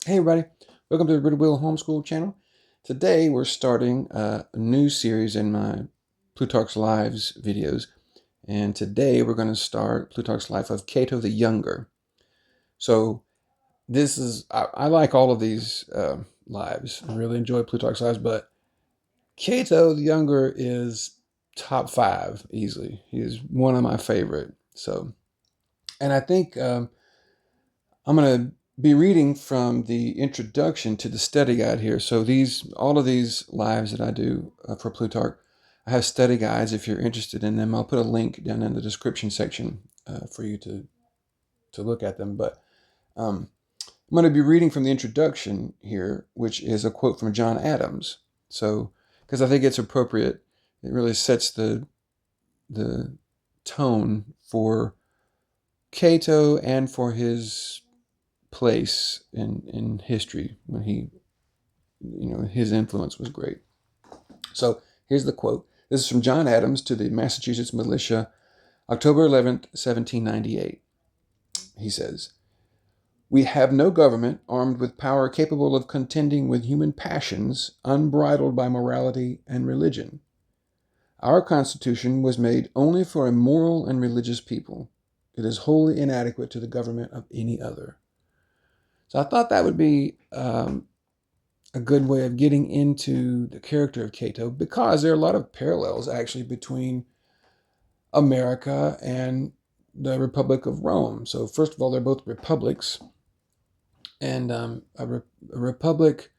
Hey everybody, welcome to the Will Homeschool channel. Today we're starting a new series in my Plutarch's Lives videos, and today we're going to start Plutarch's Life of Cato the Younger. So I like all of these lives. I really enjoy Plutarch's Lives, but Cato the Younger is top five easily. He is one of my favorite. And I think I'm going to be reading from the introduction to the study guide here. So all of these lives that I do for Plutarch, I have study guides. If you're interested in them, I'll put a link down in the description section for you to look at them. But I'm going to be reading from the introduction here, which is a quote from John Adams. So, because I think it's appropriate, it really sets the tone for Cato and for his place in history when his influence was great. So here's the quote. This is from John Adams to the Massachusetts Militia, October 11th, 1798. He says, "We have no government armed with power capable of contending with human passions, unbridled by morality and religion. Our Constitution was made only for a moral and religious people. It is wholly inadequate to the government of any other." So I thought that would be a good way of getting into the character of Cato, because there are a lot of parallels actually between America and the Republic of Rome. So first of all, they're both republics, and a republic,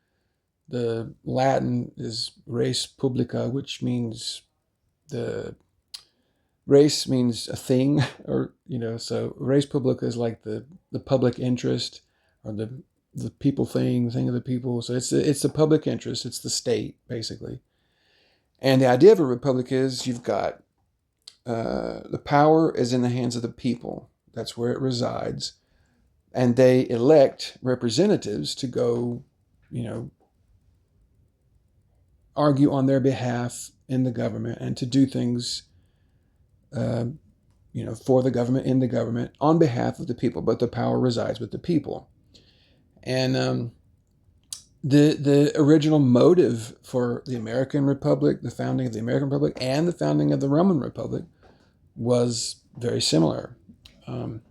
the Latin is res publica, which means the res means a thing, or so res publica is like the public interest, or the people thing of the people. So it's the public interest. It's the state basically. And the idea of a republic is you've got the power is in the hands of the people. That's where it resides, and they elect representatives to go, argue on their behalf in the government and to do things, uh, for the government, in the government, on behalf of the people. But the power resides with the people. And the original motive for the American Republic, the founding of the American Republic, and the founding of the Roman Republic was very similar. In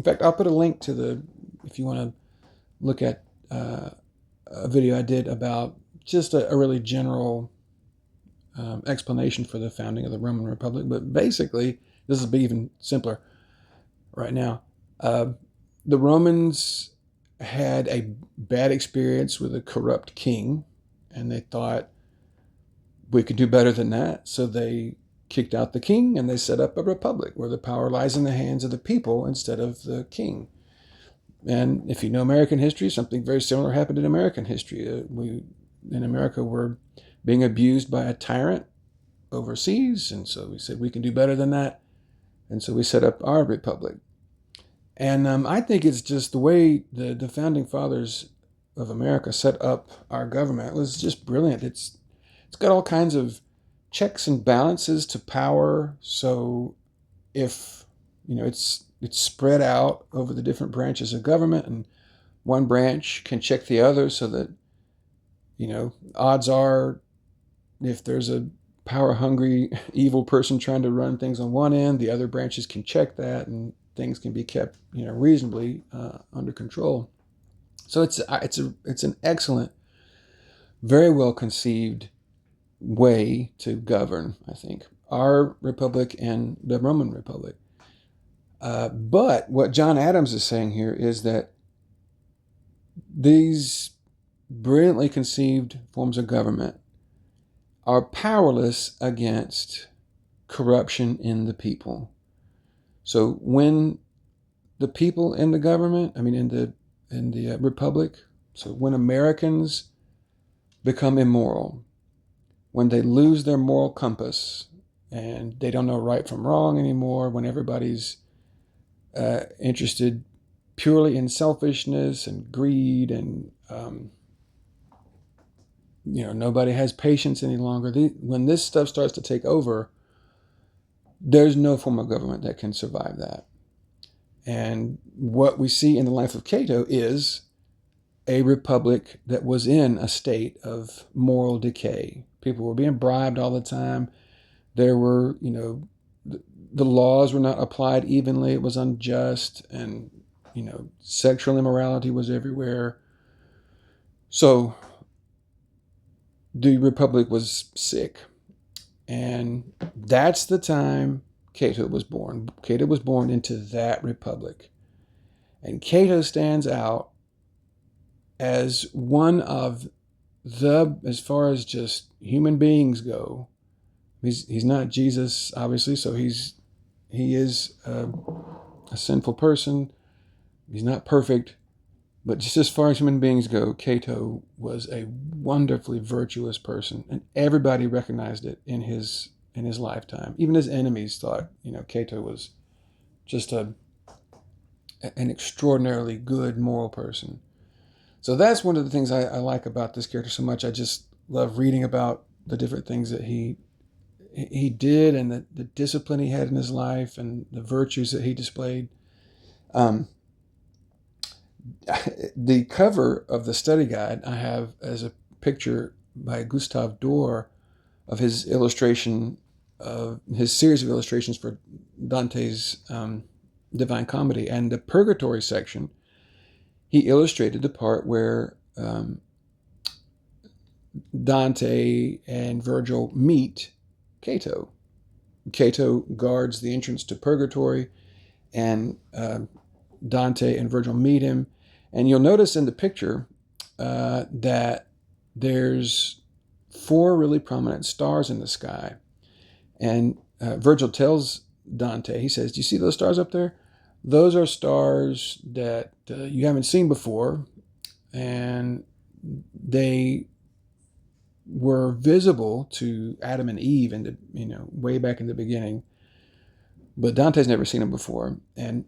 fact, I'll put a link to if you want to look at a video I did about just a really general explanation for the founding of the Roman Republic. But basically, this will be even simpler right now. The Romans had a bad experience with a corrupt king, and they thought we could do better than that. So they kicked out the king and they set up a republic where the power lies in the hands of the people instead of the king. And if you know American history, something very similar happened in American history. We in America were being abused by a tyrant overseas, and so we said we can do better than that, and so we set up our republic. And I think it's just the way the founding fathers of America set up our government. It was just brilliant. It's got all kinds of checks and balances to power. So if it's spread out over the different branches of government, and one branch can check the other, so that odds are, if there's a power hungry evil person trying to run things on one end, the other branches can check that, and things can be kept reasonably under control. So it's an excellent, very well conceived way to govern, I think, our republic and the Roman Republic. But what John Adams is saying here is that these brilliantly conceived forms of government are powerless against corruption in the people. So when the people in the government, in the republic, so when Americans become immoral, when they lose their moral compass and they don't know right from wrong anymore, when everybody's interested purely in selfishness and greed, and nobody has patience any longer. When this stuff starts to take over, there's no form of government that can survive that. And what we see in the life of Cato is a republic that was in a state of moral decay. People were being bribed all the time. There were, the laws were not applied evenly. It was unjust, and sexual immorality was everywhere. So the republic was sick, and that's the time Cato was born. Cato was born into that republic, and Cato stands out as one of as far as just human beings go. He's not Jesus, obviously, so he is a sinful person. He's not perfect, but just as far as human beings go, Cato was a wonderfully virtuous person, and everybody recognized it in his lifetime. Even his enemies thought, Cato was just an extraordinarily good moral person. So that's one of the things I like about this character so much. I just love reading about the different things that he did, and the discipline he had in his life, and the virtues that he displayed. The cover of the study guide I have as a picture by Gustave Doré of his illustration of his series of illustrations for Dante's Divine Comedy, and the Purgatory section. He illustrated the part where Dante and Virgil meet Cato. Cato guards the entrance to Purgatory, and Dante and Virgil meet him. And you'll notice in the picture that there's 4 really prominent stars in the sky. And Virgil tells Dante, he says, "Do you see those stars up there? Those are stars that you haven't seen before, and they were visible to Adam and Eve way back in the beginning, but Dante's never seen them before. And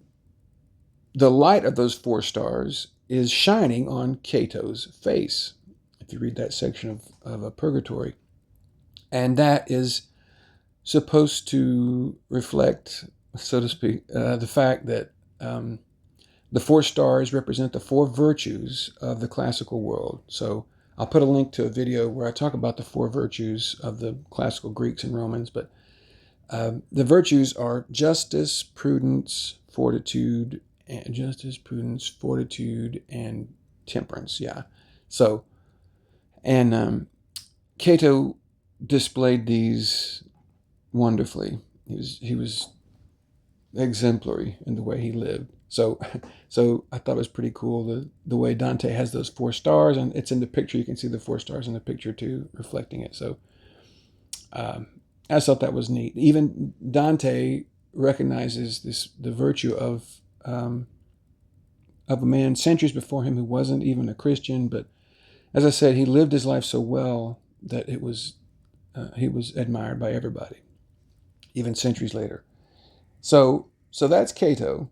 the light of those 4 stars is shining on Cato's face," if you read that section of a Purgatory. And that is supposed to reflect, so to speak, the fact that the 4 stars represent the 4 virtues of the classical world. So I'll put a link to a video where I talk about the 4 virtues of the classical Greeks and Romans. But the virtues are justice, prudence, fortitude, and temperance. Yeah. So, and Cato displayed these wonderfully. He was exemplary in the way he lived. So I thought it was pretty cool the way Dante has those 4 stars, and it's in the picture. You can see the 4 stars in the picture too, reflecting it. So I just thought that was neat. Even Dante recognizes the virtue of a man centuries before him who wasn't even a Christian, but as I said, he lived his life so well that he was admired by everybody, even centuries later. So that's Cato.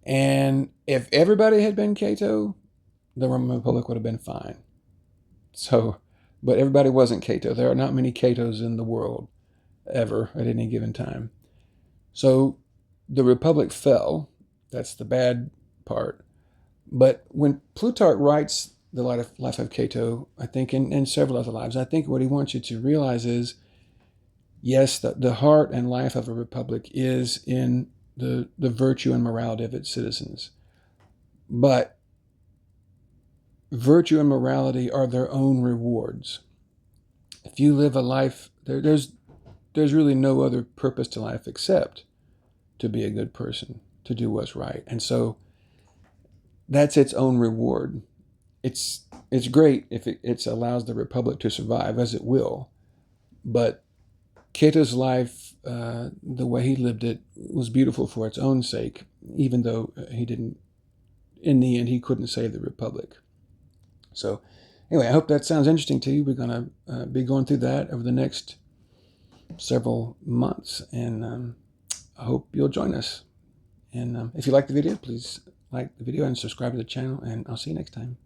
And if everybody had been Cato, the Roman Republic would have been fine. So, but everybody wasn't Cato. There are not many Catos in the world ever at any given time. So the Republic fell. That's the bad part. But when Plutarch writes the life of Cato, I think, in several other lives, I think what he wants you to realize is, yes, the heart and life of a republic is in the virtue and morality of its citizens. But virtue and morality are their own rewards. If you live a life, there's really no other purpose to life except to be a good person, to do what's right. And so that's its own reward. It's great if it allows the republic to survive, as it will. But Cato's life, the way he lived it, was beautiful for its own sake, even though in the end, he couldn't save the republic. So anyway, I hope that sounds interesting to you. We're going to be going through that over the next several months, and I hope you'll join us. And if you like the video, please like the video and subscribe to the channel, and I'll see you next time.